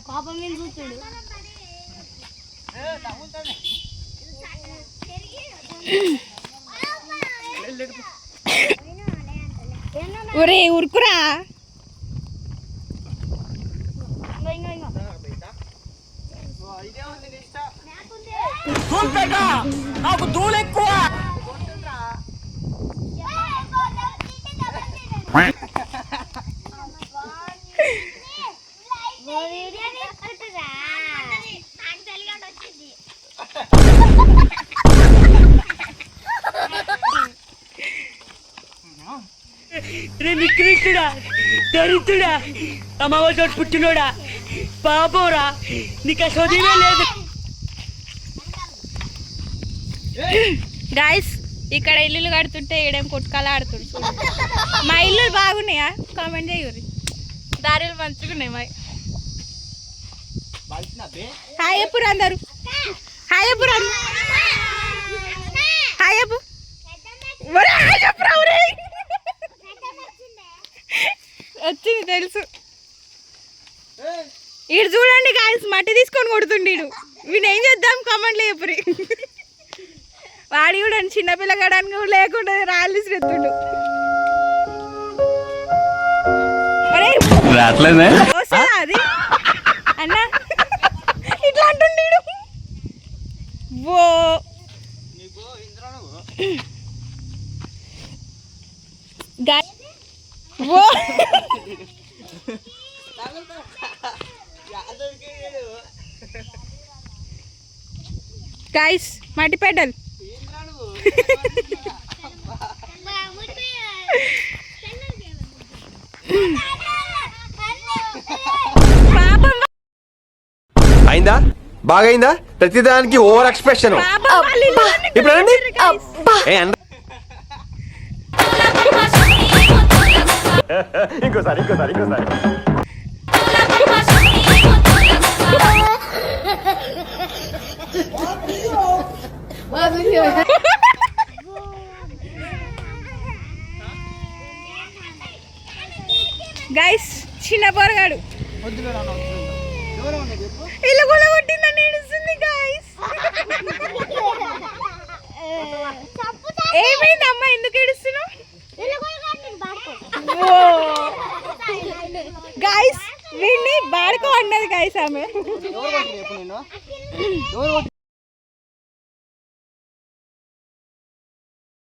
కోపం మీద చూస్తాడు. ఒరే ఉరుకురా. నాకు దూలు ఎక్కువ. నికృష్టుడా, దరిద్రుడా, అమ్మవారి పుట్టినోడా, పాపోరా, నీకు చదివే లేదు. గాయస్ ఇక్కడ ఇల్లులు కడుతుంటే ఈడేం కొట్టుకాల ఆడుతుంది. మా ఇల్లు బాగున్నాయా? కామెంట్ చేయరు. దారిలు మంచుకున్నాయి మా. హాయ్ ఎప్పుడు అందరు, హాయ్ ఎప్పుడు హాయ్ ఎప్పు వచ్చింది తెలుసు. ఈడు చూడండి గాయస్, మట్టి తీసుకొని కొడుతుండీడు. వీడు ఏం చేద్దాం కామెంట్లో చెప్పురి. వాడి కూడా చిన్నపిల్లగాడానికి కూడా లేకుండా రాళ్ళు విసిరెత్తుండు. అది అన్న ఇట్లా అంటుండీడు. ఓ గాయస్ మట్టి పెడల్ అయిందా? బాగైందా? ప్రతిదానికి ఓవర్ ఎక్స్ప్రెషన్. ఇప్పుడు ఇంకోసారి గైస్ చిన్న పోరగాడు ఇల్లు కూడా కొట్టిందని ఏడుస్తుంది గైస్. ఏమైంది అమ్మ, ఎందుకు ఏడుస్తున్నావు? గైస్ వీడిని బాడుకో అన్నది గైస్ ఆమె.